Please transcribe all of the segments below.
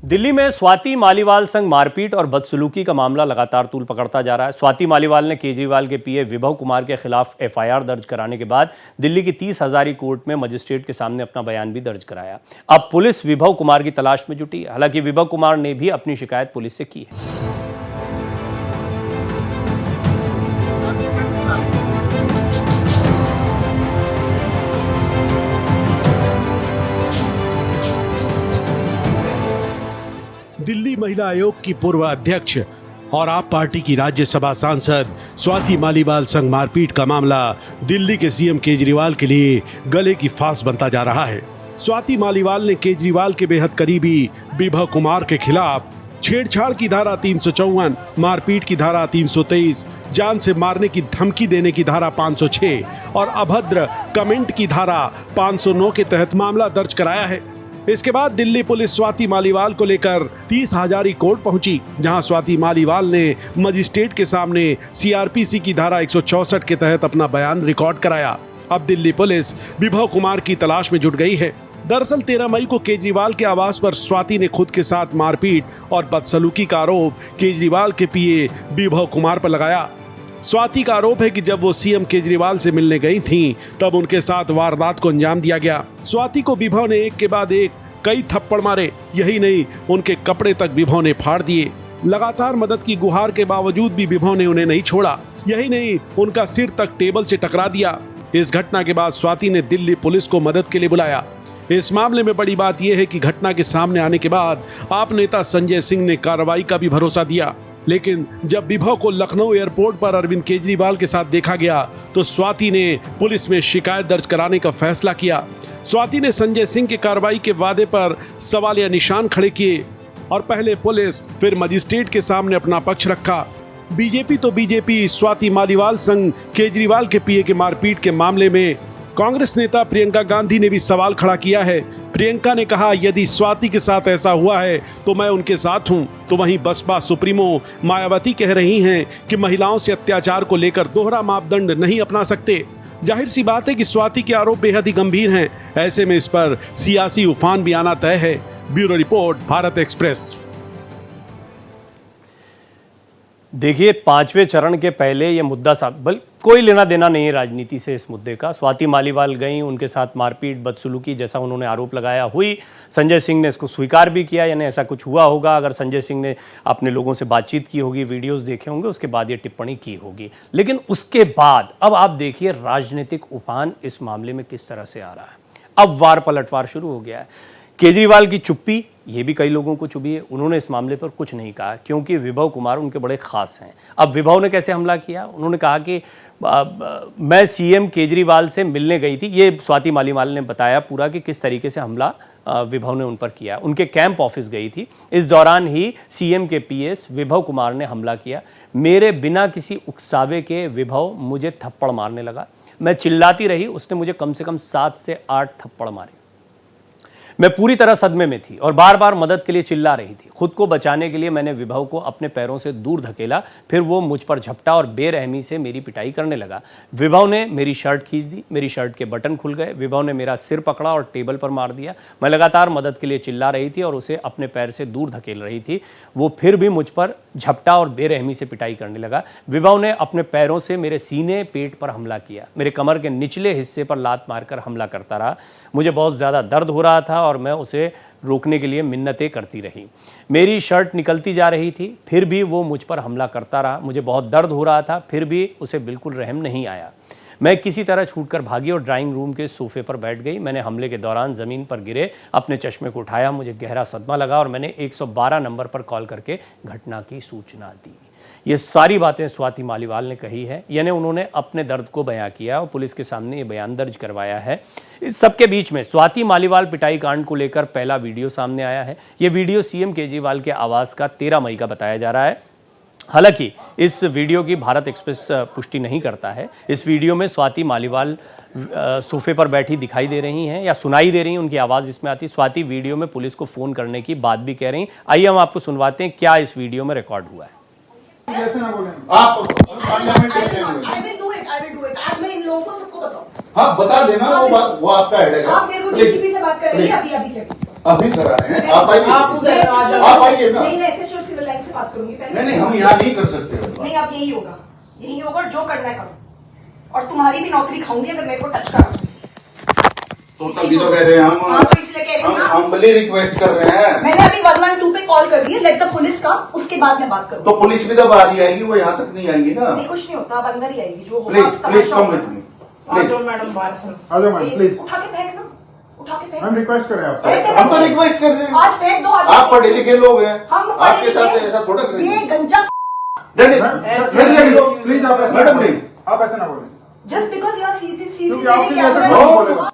दिल्ली में स्वाति मालीवाल संग मारपीट और बदसलूकी का मामला लगातार तूल पकड़ता जा रहा है। स्वाति मालीवाल ने केजरीवाल के पीए विभव कुमार के खिलाफ एफआईआर दर्ज कराने के बाद दिल्ली की 30 हजारी कोर्ट में मजिस्ट्रेट के सामने अपना बयान भी दर्ज कराया। अब पुलिस विभव कुमार की तलाश में जुटी है। हालांकि विभव कुमार ने भी अपनी शिकायत पुलिस से की है। दिल्ली महिला आयोग की पूर्व अध्यक्ष और आप पार्टी की राज्यसभा सांसद स्वाति मालीवाल संग मारपीट का मामला दिल्ली के सीएम केजरीवाल के लिए गले की फांस बनता जा रहा है। स्वाति मालीवाल ने केजरीवाल के बेहद करीबी विभव कुमार के खिलाफ छेड़छाड़ की धारा 354, मारपीट की धारा 323, जान से मारने की धमकी देने की धारा 506 और अभद्र कमेंट की धारा 509 के तहत मामला दर्ज कराया है। इसके बाद दिल्ली पुलिस स्वाति मालीवाल को लेकर 30 हजारी कोर्ट पहुंची, जहां स्वाति मालीवाल ने मजिस्ट्रेट के सामने सीआरपीसी की धारा 164 के तहत अपना बयान रिकॉर्ड कराया। अब दिल्ली पुलिस विभव कुमार की तलाश में जुट गई है। दरअसल 13 मई को केजरीवाल के आवास पर स्वाति ने खुद के साथ मारपीट और बदसलूकी का आरोप केजरीवाल के पीए विभव कुमार पर लगाया। स्वाति का आरोप है कि जब वो सीएम केजरीवाल से मिलने गई थीं, तब उनके साथ वारदात को अंजाम दिया गया। स्वाति को विभव ने एक के बाद एक कई थप्पड़ मारे। यही नहीं, उनके कपड़े तक विभव ने फाड़ दिए। लगातार मदद की गुहार के बावजूद भी विभव ने उन्हें नहीं छोड़ा। यही नहीं, उनका सिर तक टेबल से टकरा दिया। इस घटना के बाद स्वाति ने दिल्ली पुलिस को मदद के लिए बुलाया। इस मामले में बड़ी बात यह है कि घटना के सामने आने के बाद आप नेता संजय सिंह ने कार्रवाई का भी भरोसा दिया, लेकिन जब विभव को लखनऊ एयरपोर्ट पर अरविंद केजरीवाल के साथ देखा गया तो स्वाति ने पुलिस में शिकायत दर्ज कराने का फैसला किया। स्वाति ने संजय सिंह के कार्रवाई के वादे पर सवालिया निशान खड़े किए और पहले पुलिस फिर मजिस्ट्रेट के सामने अपना पक्ष रखा। बीजेपी तो बीजेपी स्वाति मालीवाल संग केजरीवाल के पीए के मारपीट के मामले में कांग्रेस नेता प्रियंका गांधी ने भी सवाल खड़ा किया है। प्रियंका ने कहा, यदि स्वाति के साथ ऐसा हुआ है तो मैं उनके साथ हूं। तो वहीं बसपा सुप्रीमो मायावती कह रही हैं कि महिलाओं से अत्याचार को लेकर दोहरा मापदंड नहीं अपना सकते। जाहिर सी बात है कि स्वाति के आरोप बेहद ही गंभीर हैं। ऐसे में इस पर सियासी उफान भी आना तय है। Bureau report, Bharat express. देखिए, 5वें चरण के पहले ये मुद्दा कोई लेना देना नहीं है राजनीति से इस मुद्दे का। स्वाति मालीवाल गई, उनके साथ मारपीट बदसलूकी जैसा उन्होंने आरोप लगाया हुई। संजय सिंह ने इसको स्वीकार भी किया, यानी ऐसा कुछ हुआ होगा। अगर संजय सिंह ने अपने लोगों से बातचीत की होगी, वीडियोस देखे होंगे, उसके बाद ये टिप्पणी की होगी। लेकिन उसके बाद अब आप देखिए राजनीतिक उफान इस मामले में किस तरह से आ रहा है। अब वार पलटवार शुरू हो गया है। केजरीवाल की चुप्पी, ये भी कई लोगों को चुभी है। उन्होंने इस मामले पर कुछ नहीं कहा क्योंकि विभव कुमार उनके बड़े खास हैं। अब विभव ने कैसे हमला किया? उन्होंने कहा कि मैं सीएम केजरीवाल से मिलने गई थी। ये स्वाति मालीवाल ने बताया पूरा कि किस तरीके से हमला विभव ने उन पर किया। उनके कैंप ऑफिस गई थी। इस दौरान ही सीएम के पीएस विभव कुमार ने हमला किया। मेरे बिना किसी उकसावे के विभव मुझे थप्पड़ मारने लगा। मैं चिल्लाती रही, उसने मुझे कम से कम 7 से 8 थप्पड़ मारे। मैं पूरी तरह सदमे में थी और बार बार मदद के लिए चिल्ला रही थी। खुद को बचाने के लिए मैंने विभव को अपने पैरों से दूर धकेला, फिर वो मुझ पर झपटा और बेरहमी से मेरी पिटाई करने लगा। विभव ने मेरी शर्ट खींच दी, मेरी शर्ट के बटन खुल गए। विभव ने मेरा सिर पकड़ा और टेबल पर मार दिया। मैं लगातार मदद के लिए चिल्ला रही थी और उसे अपने पैर से दूर धकेल रही थी। वो फिर भी मुझ पर झपटा और बेरहमी से पिटाई करने लगा। विभव ने अपने पैरों से मेरे सीने पेट पर हमला किया। मेरे कमर के निचले हिस्से पर लात मारकर हमला करता रहा। मुझे बहुत ज़्यादा दर्द हो रहा था और मैं उसे रोकने के लिए मिन्नतें करती रही। मेरी शर्ट निकलती जा रही थी, फिर भी वो मुझ पर हमला करता रहा। मुझे बहुत दर्द हो रहा था, फिर भी उसे बिल्कुल रहम नहीं आया। मैं किसी तरह छूटकर भागी और ड्राइंग रूम के सोफे पर बैठ गई। मैंने हमले के दौरान ज़मीन पर गिरे अपने चश्मे को उठाया। मुझे गहरा सदमा लगा और मैंने 112 नंबर पर कॉल करके घटना की सूचना दी। ये सारी बातें स्वाति मालीवाल ने कही है, यानी उन्होंने अपने दर्द को बयां किया और पुलिस के सामने ये बयान दर्ज करवाया है। इस सबके बीच में स्वाति मालीवाल पिटाई कांड को लेकर पहला वीडियो सामने आया है। ये वीडियो सीएम केजरीवाल के आवास का 13 मई का बताया जा रहा है। हालांकि इस वीडियो की भारत एक्सप्रेस पुष्टि नहीं करता है। इस वीडियो में स्वाति मालीवाल सोफे पर बैठी दिखाई दे रही हैं या सुनाई दे रही हैं, उनकी आवाज़ इसमें आती। स्वाति वीडियो में पुलिस को फ़ोन करने की बात भी कह रही। आइए हम आपको सुनवाते हैं क्या इस वीडियो में रिकॉर्ड हुआ है। ऐसे ना बोलें आप parliament I will do it आज मैं इन लोगों को सबको बताऊं। हाँ बता देना, वो आपका हेडेक है। आप मेरे को डीसीपी से बात कर रही हैं अभी अभी करा रहे हैं, आप आइए, आप उधर आ जाओ। आप आइए ना। नहीं, मैं SHO सिविल लाइन से बात करूंगी पहले। नहीं, हम यहाँ नहीं कर सकते। नहीं, अब यही होगा, यही होगा, और जो करना है करो, और तुम्हारी भी नौकरी खाऊंगी अगर मेरे को टच करा। तो तभी तो कह रहे हैं हम। हाँ, तो इसलिए कह रही हूँ ना। हम हम्बली रिक्वेस्ट कर रहे हैं। मैंने अभी 112 पे कॉल कर दी है, लेट द पुलिस का, उसके बाद मैं बात करूँ। तो पुलिस भी तो बाहर आएगी, वो यहाँ तक नहीं आएगी ना। नहीं, कुछ नहीं होता, अब अंदर ही आएगी, जो प्लीज होगा please come with me, please. Madam बाहर चलो। आ जाओ मैडम, प्लीज। उठा के फेंक ना, उठा के फेंक। हम रिक्वेस्ट कर रहे हैं आपसे। हम तो रिक्वेस्ट कर रहे हैं। आज फेंक दो, आज आप पढ़े लिखे लोग हैं, हम आपके साथ ऐसा थोड़ा ये करेंगे। गंजा प्लीज आप ऐसा मैडम ना नहीं। बोलें। आप ऐसा ना बोलें। जस्ट बिकॉज यार क्योंकि आपसे CCTV ऐसा कैमरा कौन बोलेगा?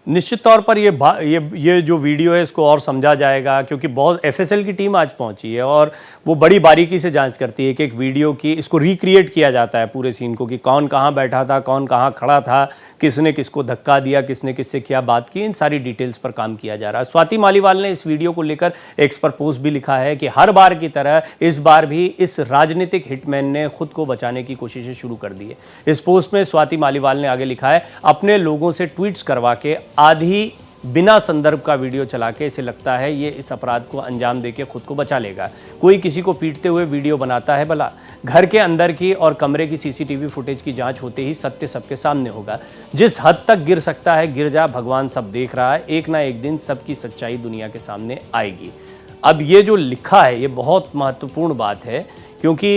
निश्चित तौर पर ये जो वीडियो है इसको और समझा जाएगा, क्योंकि बहुत FSL की टीम आज पहुंची है और वो बड़ी बारीकी से जांच करती है कि एक वीडियो की, इसको रिक्रिएट किया जाता है पूरे सीन को, कि कौन कहां बैठा था, कौन कहां खड़ा था, किसने किसको धक्का दिया, किसने किससे क्या बात की, इन सारी डिटेल्स पर काम किया जा रहा है। स्वाति मालीवाल ने इस वीडियो को लेकर एक्स पर पोस्ट भी लिखा है कि हर बार की तरह इस बार भी इस राजनीतिक हिटमैन ने खुद को बचाने की कोशिशें शुरू कर दी है। इस पोस्ट में स्वाति मालीवाल ने आगे लिखा है, अपने लोगों से ट्वीट्स करवा के आधी बिना संदर्भ का वीडियो चला के इसे लगता है ये इस अपराध को अंजाम देके खुद को बचा लेगा। कोई किसी को पीटते हुए वीडियो बनाता है भला? घर के अंदर की और कमरे की CCTV फुटेज की जांच होते ही सत्य सबके सामने होगा। जिस हद तक गिर सकता है गिर जा, भगवान सब देख रहा है, एक ना एक दिन सबकी सच्चाई दुनिया के सामने आएगी। अब ये जो लिखा है ये बहुत महत्वपूर्ण बात है, क्योंकि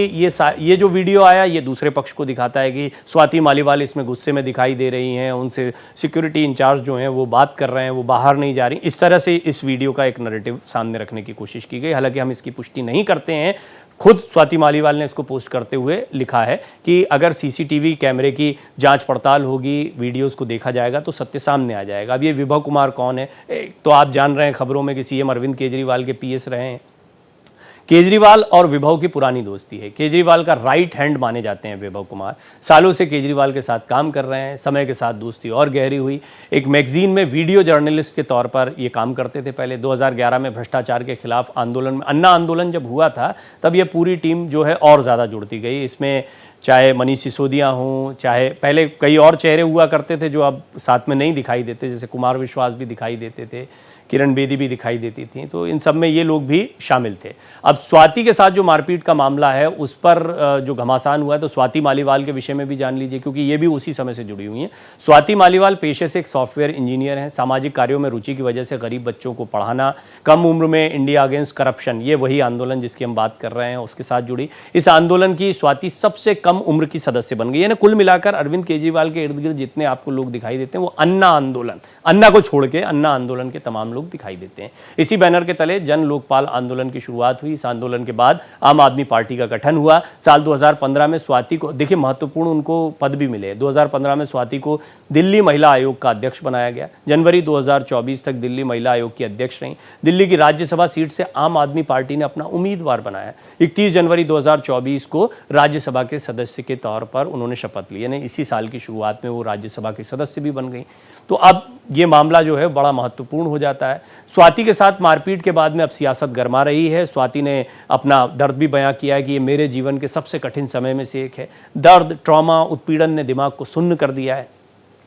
ये जो वीडियो आया ये दूसरे पक्ष को दिखाता है कि स्वाति मालीवाल इसमें गुस्से में दिखाई दे रही हैं, उनसे सिक्योरिटी इंचार्ज जो हैं वो बात कर रहे हैं, वो बाहर नहीं जा रही। इस तरह से इस वीडियो का एक नैरेटिव सामने रखने की कोशिश की गई। हालांकि हम इसकी पुष्टि नहीं करते हैं। खुद स्वाति मालीवाल ने इसको पोस्ट करते हुए लिखा है कि अगर CCTV कैमरे की जांच पड़ताल होगी, वीडियोस को देखा जाएगा तो सत्य सामने आ जाएगा। अब ये विभव कुमार कौन है? तो आप जान रहे हैं खबरों में कि CM अरविंद केजरीवाल के PS रहे हैं। केजरीवाल और विभव की पुरानी दोस्ती है। केजरीवाल का राइट हैंड माने जाते हैं विभव कुमार। सालों से केजरीवाल के साथ काम कर रहे हैं। समय के साथ दोस्ती और गहरी हुई। एक मैगजीन में वीडियो जर्नलिस्ट के तौर पर ये काम करते थे पहले। 2011 में भ्रष्टाचार के खिलाफ आंदोलन में, अन्ना आंदोलन जब हुआ था, तब ये पूरी टीम जो है और ज़्यादा जुड़ती गई। इसमें चाहे मनीष सिसोदिया हों, चाहे पहले कई और चेहरे हुआ करते थे जो अब साथ में नहीं दिखाई देते, जैसे कुमार विश्वास भी दिखाई देते थे, किरण बेदी भी दिखाई देती थी, तो इन सब में ये लोग भी शामिल थे। अब स्वाति के साथ जो मारपीट का मामला है उस पर जो घमासान हुआ है, तो स्वाति मालीवाल के विषय में भी जान लीजिए, क्योंकि ये भी उसी समय से जुड़ी हुई हैं। स्वाति मालीवाल पेशे से एक सॉफ्टवेयर इंजीनियर हैं। सामाजिक कार्यों में रुचि की वजह से गरीब बच्चों को पढ़ाना, कम उम्र में इंडिया अगेंस्ट करप्शन, ये वही आंदोलन जिसकी हम बात कर रहे हैं, उसके साथ जुड़ी। इस आंदोलन की स्वाति सबसे कम उम्र की सदस्य बन गई है ना। कुल मिलाकर अरविंद केजरीवाल के इर्द गिर्द जितने आपको लोग दिखाई देते हैं वो अन्ना आंदोलन, अन्ना को छोड़ के अन्ना आंदोलन के तमाम लोग दिखाई देते हैं। इसी बैनर के तले जन लोकपाल आंदोलन की शुरुआत हुई। इस आंदोलन के बाद आम आदमी पार्टी का गठन हुआ। साल 2015 में स्वाति को, देखिए महत्वपूर्ण उनको पद भी मिले। 2015 में स्वाति को दिल्ली महिला आयोग का अध्यक्ष बनाया गया। जनवरी 2024 तक दिल्ली महिला आयोग की अध्यक्ष रहीं। दिल्ली की राज्यसभा सीट से आम आदमी पार्टी ने अपना उम्मीदवार बनाया। 31 जनवरी 2024 को राज्यसभा के सदस्य के तौर पर उन्होंने शपथ ली, यानी इसी साल की शुरुआत में वो राज्यसभा के सदस्य भी बन गई। तो अब ये मामला जो है बड़ा महत्वपूर्ण हो जाता है। स्वाति के साथ मारपीट के बाद में अब सियासत गरमा रही है। स्वाति ने अपना दर्द भी बयां किया है कि ये मेरे जीवन के सबसे कठिन समय में से एक है। दर्द, ट्रॉमा, उत्पीड़न ने दिमाग को सुन्न कर दिया है।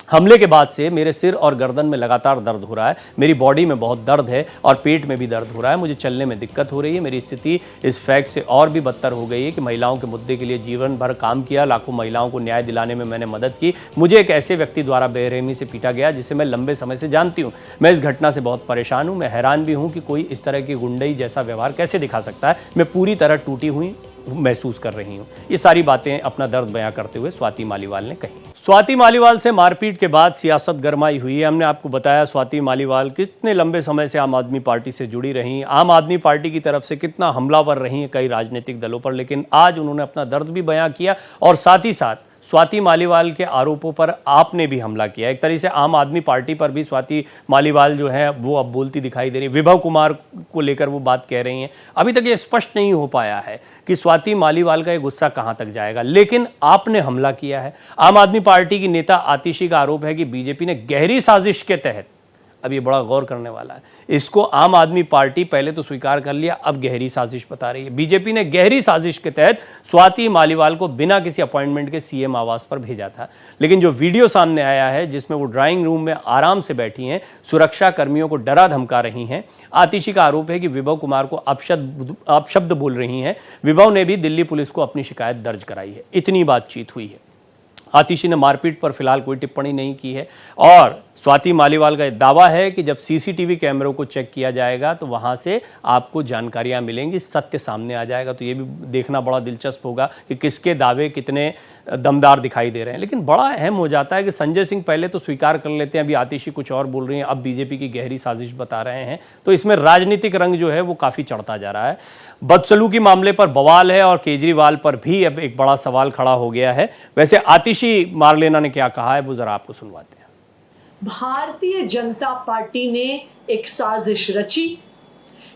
हमले के बाद से मेरे सिर और गर्दन में लगातार दर्द हो रहा है। मेरी बॉडी में बहुत दर्द है और पेट में भी दर्द हो रहा है। मुझे चलने में दिक्कत हो रही है। मेरी स्थिति इस फैक्ट से और भी बदतर हो गई है कि महिलाओं के मुद्दे के लिए जीवन भर काम किया, लाखों महिलाओं को न्याय दिलाने में मैंने मदद की। मुझे एक ऐसे व्यक्ति द्वारा बेरहमी से पीटा गया जिसे मैं लंबे समय से जानती हूँ। मैं इस घटना से बहुत परेशान हूँ। मैं हैरान भी हूँ कि कोई इस तरह की गुंडई जैसा व्यवहार कैसे दिखा सकता है। मैं पूरी तरह टूटी हुई महसूस कर रही हूँ। ये सारी बातें अपना दर्द बयां करते हुए स्वाति मालीवाल ने कही। स्वाति मालीवाल से मारपीट के बाद सियासत गरमाई हुई है। हमने आपको बताया स्वाति मालीवाल कितने लंबे समय से आम आदमी पार्टी से जुड़ी रही, आम आदमी पार्टी की तरफ से कितना हमलावर रही हैं कई राजनीतिक दलों पर, लेकिन आज उन्होंने अपना दर्द भी बयां किया और साथ ही साथ स्वाति मालीवाल के आरोपों पर आपने भी हमला किया। एक तरह से आम आदमी पार्टी पर भी स्वाति मालीवाल जो है वो अब बोलती दिखाई दे रही है। विभव कुमार को लेकर वो बात कह रही हैं। अभी तक ये स्पष्ट नहीं हो पाया है कि स्वाति मालीवाल का ये गुस्सा कहां तक जाएगा, लेकिन आपने हमला किया है। आम आदमी पार्टी की नेता आतिशी का आरोप है कि बीजेपी ने गहरी साजिश के तहत अब ये बड़ा गौर करने वाला है। इसको आम आदमी पार्टी पहले तो स्वीकार कर लिया, अब गहरी साजिश बता रही है। बीजेपी ने गहरी साजिश के तहत स्वाति मालीवाल को बिना किसी अपॉइंटमेंट के सीएम आवास पर भेजा था, लेकिन जो वीडियो सामने आया है जिसमें वो ड्राइंग रूम में आराम से बैठी हैं, सुरक्षा कर्मियों को डरा धमका रही हैं। आतिशी का आरोप है कि विभव कुमार को अपशब्द बोल रही हैं। विभव ने भी दिल्ली पुलिस को अपनी शिकायत दर्ज कराई है। इतनी बातचीत हुई है। आतिशी ने मारपीट पर फिलहाल कोई टिप्पणी नहीं की है और स्वाति मालीवाल का दावा है कि जब सीसीटीवी कैमरों को चेक किया जाएगा तो वहां से आपको जानकारियां मिलेंगी, सत्य सामने आ जाएगा। तो ये भी देखना बड़ा दिलचस्प होगा कि किसके दावे कितने दमदार दिखाई दे रहे हैं। लेकिन बड़ा अहम हो जाता है कि संजय सिंह पहले तो स्वीकार कर लेते हैं, अभी आतिशी कुछ और बोल रही हैं, अब बीजेपी की गहरी साजिश बता रहे हैं। तो इसमें राजनीतिक रंग जो है वो काफ़ी चढ़ता जा रहा है। बदसलूकी मामले पर बवाल है और केजरीवाल पर भी अब एक बड़ा सवाल खड़ा हो गया है। वैसे आतिशी मारलेना ने क्या कहा है वो जरा आपको सुनवाते हैं। भारतीय जनता पार्टी ने एक साजिश रची,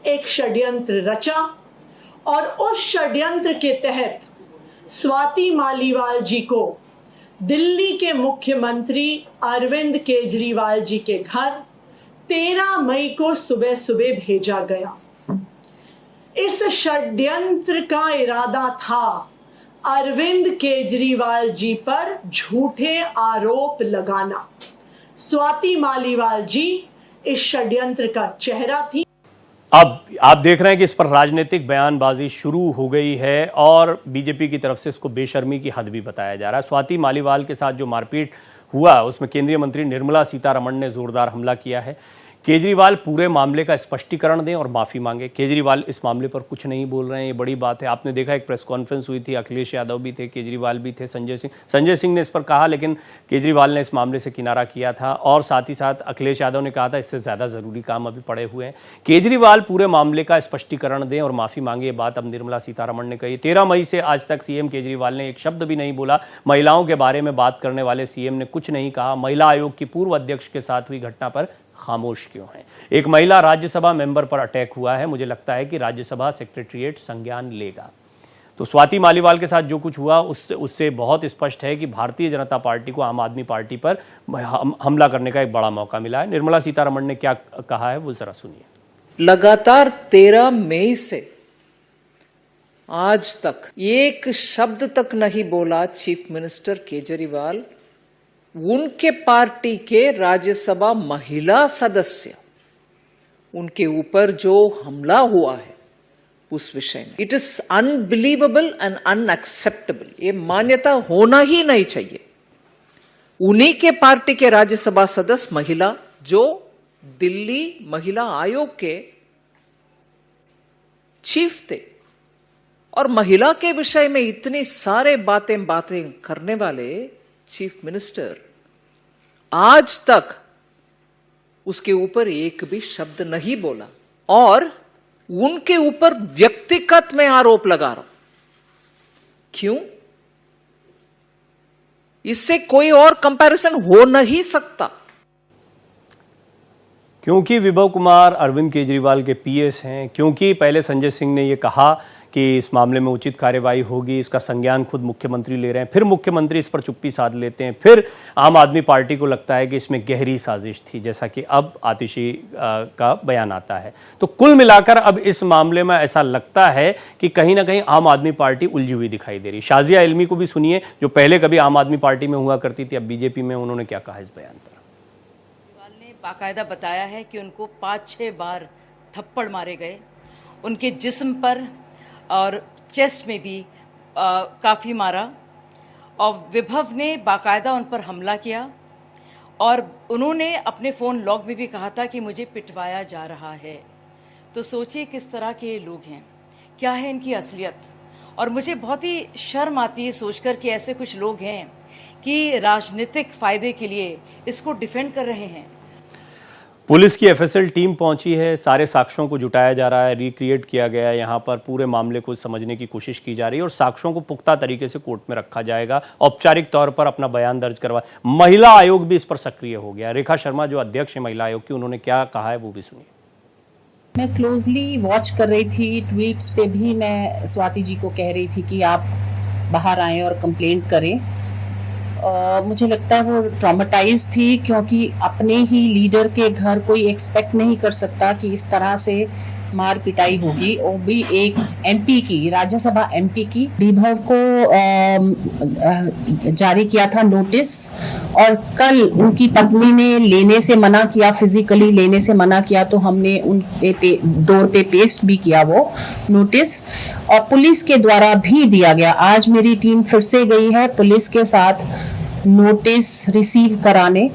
एक षड्यंत्र रचा और उस षड्यंत्र के तहत स्वाति मालीवाल जी को दिल्ली के मुख्यमंत्री अरविंद केजरीवाल जी के घर 13 मई को सुबह सुबह भेजा गया। इस षड्यंत्र का इरादा था अरविंद केजरीवाल जी पर झूठे आरोप लगाना। स्वाति मालीवाल जी इस षड्यंत्र का चेहरा थी। अब आप देख रहे हैं कि इस पर राजनीतिक बयानबाजी शुरू हो गई है और बीजेपी की तरफ से इसको बेशर्मी की हद भी बताया जा रहा है। स्वाति मालीवाल के साथ जो मारपीट हुआ उसमें केंद्रीय मंत्री निर्मला सीतारमण ने जोरदार हमला किया है। केजरीवाल पूरे मामले का स्पष्टीकरण दें और माफ़ी मांगे। केजरीवाल इस मामले पर कुछ नहीं बोल रहे हैं, ये बड़ी बात है। आपने देखा एक प्रेस कॉन्फ्रेंस हुई थी, अखिलेश यादव भी थे, केजरीवाल भी थे, संजय सिंह ने इस पर कहा, लेकिन केजरीवाल ने इस मामले से किनारा किया था और साथ ही साथ अखिलेश यादव ने कहा था इससे ज़्यादा ज़रूरी काम अभी पड़े हुए हैं। केजरीवाल पूरे मामले का स्पष्टीकरण दें और माफ़ी मांगे, ये बात अब निर्मला सीतारमण ने कही। 13 मई से आज तक सीएम केजरीवाल ने एक शब्द भी नहीं बोला। महिलाओं के बारे में बात करने वाले सीएम ने कुछ नहीं कहा। महिला आयोग की पूर्व अध्यक्ष के साथ हुई घटना पर खामोश क्यों हैं? एक महिला राज्यसभा मेंबर पर अटैक हुआ है। मुझे लगता है कि राज्यसभा सेक्रेटरीट संज्ञान लेगा। तो स्वाति मालीवाल के साथ जो कुछ हुआ उससे बहुत स्पष्ट है कि भारतीय जनता पार्टी को आम आदमी पार्टी पर हमला करने का एक बड़ा मौका मिला है। निर्मला सीतारमण ने क्या कहा है वो जरा सुनिए। लगातार 13 मई से आज तक एक शब्द तक नहीं बोला चीफ मिनिस्टर केजरीवाल उनके पार्टी के राज्यसभा महिला सदस्य, उनके ऊपर जो हमला हुआ है उस विषय में। It is unbelievable and unacceptable. ये मान्यता होना ही नहीं चाहिए। उन्हीं के पार्टी के राज्यसभा सदस्य महिला जो दिल्ली महिला आयोग के चीफ थे और महिला के विषय में इतनी सारे बातें करने वाले चीफ मिनिस्टर आज तक उसके ऊपर एक भी शब्द नहीं बोला और उनके ऊपर व्यक्तिगत में आरोप लगा रहा हूं। क्यों? इससे कोई और कंपैरिजन हो नहीं सकता। क्योंकि विभव कुमार अरविंद केजरीवाल के पीएस हैं, क्योंकि पहले संजय सिंह ने यह कहा कि इस मामले में उचित कार्यवाही होगी, इसका संज्ञान खुद मुख्यमंत्री ले रहे हैं, फिर मुख्यमंत्री इस पर चुप्पी साध लेते हैं, फिर आम आदमी पार्टी को लगता है कि इसमें गहरी साजिश थी, जैसा कि अब आतिशी का बयान आता है। तो कुल मिलाकर अब इस मामले में ऐसा लगता है कि कहीं ना कहीं आम आदमी पार्टी उलझी हुई दिखाई दे रही। शाजिया इल्मी को भी सुनिए, जो पहले कभी आम आदमी पार्टी में हुआ करती थी, अब बीजेपी में। उन्होंने क्या कहा इस बयान पर। ने बाकायदा बताया है कि उनको 5-6 बार थप्पड़ मारे गए, उनके जिस्म पर और चेस्ट में भी काफ़ी मारा और विभव ने बाकायदा उन पर हमला किया और उन्होंने अपने फ़ोन लॉग में भी कहा था कि मुझे पिटवाया जा रहा है। तो सोचिए किस तरह के ये लोग हैं, क्या है इनकी असलियत। और मुझे बहुत ही शर्म आती है सोचकर कि ऐसे कुछ लोग हैं कि राजनीतिक फ़ायदे के लिए इसको डिफेंड कर रहे हैं। पुलिस की एफएसएल टीम पहुंची है, सारे साक्ष्यों को जुटाया जा रहा है, रिक्रिएट किया गया है, यहाँ पर पूरे मामले को समझने की कोशिश की जा रही है और साक्ष्यों को पुख्ता तरीके से कोर्ट में रखा जाएगा। औपचारिक तौर पर अपना बयान दर्ज करवा। महिला आयोग भी इस पर सक्रिय हो गया। रेखा शर्मा जो अध्यक्ष है महिला आयोग की, उन्होंने क्या कहा है वो भी सुनिए। मैं क्लोजली वॉच कर रही थी, ट्वीट्स पे भी मैं स्वाति जी को कह रही थी कि आप बाहर आएं और कंप्लेंट करें। मुझे लगता है वो ट्रॉमेटाइज थी, क्योंकि अपने ही लीडर के घर कोई एक्सपेक्ट नहीं कर सकता कि इस तरह से मार पिटाई होगी, वो भी एक एमपी की, राज्यसभा एमपी की। विभव को जारी किया था नोटिस, और कल उनकी पत्नी ने लेने से मना किया, फिजिकली लेने से मना किया, तो हमने उनके डोर पे पेस्ट भी किया वो नोटिस, और पुलिस के द्वारा भी दिया गया। आज मेरी टीम फिर से गई है पुलिस के साथ नोटिस रिसीव कराने,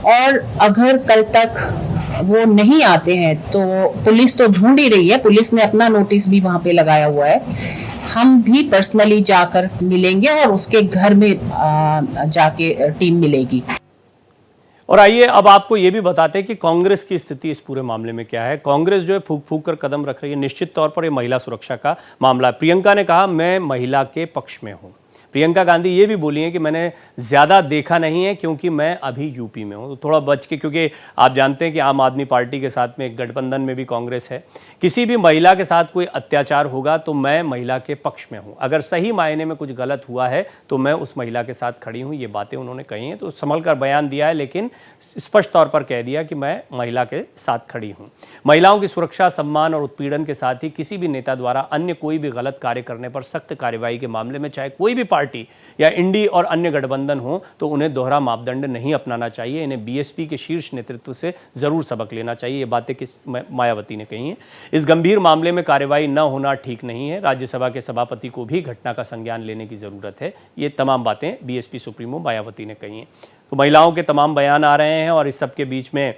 और अगर कल तक वो नहीं आते हैं तो पुलिस तो ढूंढ ही रही है, पुलिस ने अपना नोटिस भी वहां पे लगाया हुआ है, हम भी पर्सनली जाकर मिलेंगे और उसके घर में जाके टीम मिलेगी। और आइए अब आपको ये भी बताते हैं कि कांग्रेस की स्थिति इस पूरे मामले में क्या है। कांग्रेस जो है फूक फूक कर कदम रख रही है। निश्चित तौर पर ये महिला सुरक्षा का मामला है। प्रियंका ने कहा मैं महिला के पक्ष में हूँ। प्रियंका गांधी ये भी बोली हैं कि मैंने ज़्यादा देखा नहीं है क्योंकि मैं अभी यूपी में हूँ, तो थोड़ा बच के, क्योंकि आप जानते हैं कि आम आदमी पार्टी के साथ में एक गठबंधन में भी कांग्रेस है। किसी भी महिला के साथ कोई अत्याचार होगा तो मैं महिला के पक्ष में हूँ, अगर सही मायने में कुछ गलत हुआ है तो मैं उस महिला के साथ खड़ी हूँ। ये बातें उन्होंने कही हैं, तो संभल कर बयान दिया है, लेकिन स्पष्ट तौर पर कह दिया कि मैं महिला के साथ खड़ी हूँ। महिलाओं की सुरक्षा, सम्मान और उत्पीड़न के साथ ही किसी भी नेता द्वारा अन्य कोई भी गलत कार्य करने पर सख्त कार्रवाई के मामले में चाहे कोई भी पार्टी या इंडी और अन्य गठबंधन हो तो उन्हें दोहरा मापदंड नहीं अपनाना चाहिए। इन्हें बीएसपी के शीर्ष नेतृत्व से जरूर सबक लेना चाहिए। ये बातें किस मायावती ने कही हैं। इस गंभीर मामले में कार्रवाई न होना ठीक नहीं है। राज्यसभा के सभापति को भी घटना का संज्ञान लेने की जरूरत है। ये तमाम बातें बीएसपी सुप्रीमो मायावती ने कही हैं। तो महिलाओं के तमाम बयान आ रहे हैं, और इस सब के बीच में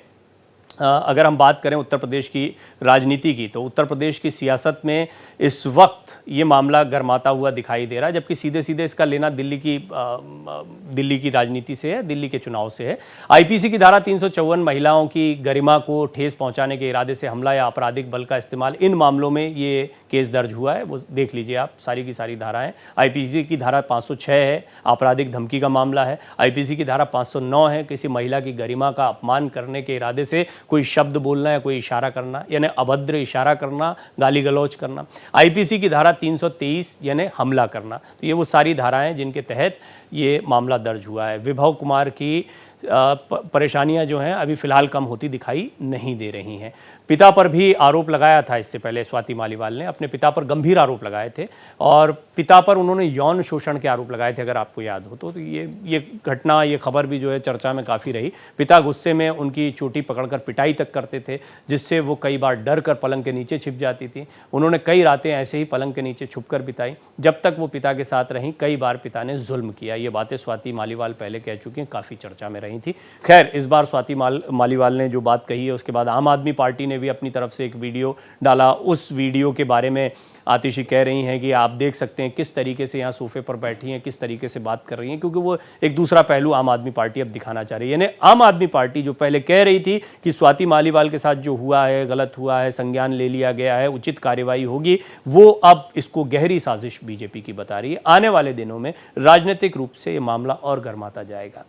अगर हम बात करें उत्तर प्रदेश की राजनीति की, तो उत्तर प्रदेश की सियासत में इस वक्त ये मामला गरमाता हुआ दिखाई दे रहा है, जबकि सीधे सीधे इसका लेना दिल्ली की राजनीति से है, दिल्ली के चुनाव से है। आईपीसी की धारा 354 महिलाओं की गरिमा को ठेस पहुंचाने के इरादे से हमला या आपराधिक बल का इस्तेमाल, इन मामलों में ये केस दर्ज हुआ है। वो देख लीजिए आप, सारी की सारी धाराएं। आईपीसी की धारा 506 है, आपराधिक धमकी का मामला है। आईपीसी की धारा 509 है, किसी महिला की गरिमा का अपमान करने के इरादे से कोई शब्द बोलना या कोई इशारा करना, यानी अभद्र इशारा करना, गाली गलौज करना। आईपीसी की धारा 323 यानी हमला करना। तो ये वो सारी धाराएं जिनके तहत ये मामला दर्ज हुआ है। विभव कुमार की परेशानियां जो हैं अभी फिलहाल कम होती दिखाई नहीं दे रही हैं। पिता पर भी आरोप लगाया था इससे पहले। स्वाति मालीवाल ने अपने पिता पर गंभीर आरोप लगाए थे, और पिता पर उन्होंने यौन शोषण के आरोप लगाए थे, अगर आपको याद हो तो ये घटना, ये खबर भी जो है चर्चा में काफ़ी रही। पिता गुस्से में उनकी चोटी पकड़कर पिटाई तक करते थे, जिससे वो कई बार डर कर पलंग के नीचे छिप जाती थी। उन्होंने कई रातें ऐसे ही पलंग के नीचे छुप कर बिताई। जब तक वो पिता के साथ रहीं, कई बार पिता ने जुल्म किया। ये बातें स्वाति मालीवाल पहले कह चुकी हैं, काफ़ी चर्चा में रही थी। खैर, इस बार स्वाति मालीवाल ने जो बात कही है, उसके बाद आम आदमी पार्टी ने भी अपनी तरफ से एक वीडियो डाला। उस वीडियो के बारे में आतिशी कह रही हैं कि आप देख सकते हैं किस तरीके से यहाँ सोफे पर बैठी हैं, किस तरीके से बात कर रही हैं, क्योंकि वो एक दूसरा पहलू आम आदमी पार्टी अब दिखाना चाह रही है। यानी आम आदमी पार्टी जो पहले कह रही थी कि स्वाति मालीवाल के साथ जो हुआ है गलत हुआ है, संज्ञान ले लिया गया है, उचित कार्रवाई होगी, वो अब इसको गहरी साजिश बीजेपी की बता रही है। आने वाले दिनों में राजनीतिक रूप से ये मामला और गर्माता जाएगा।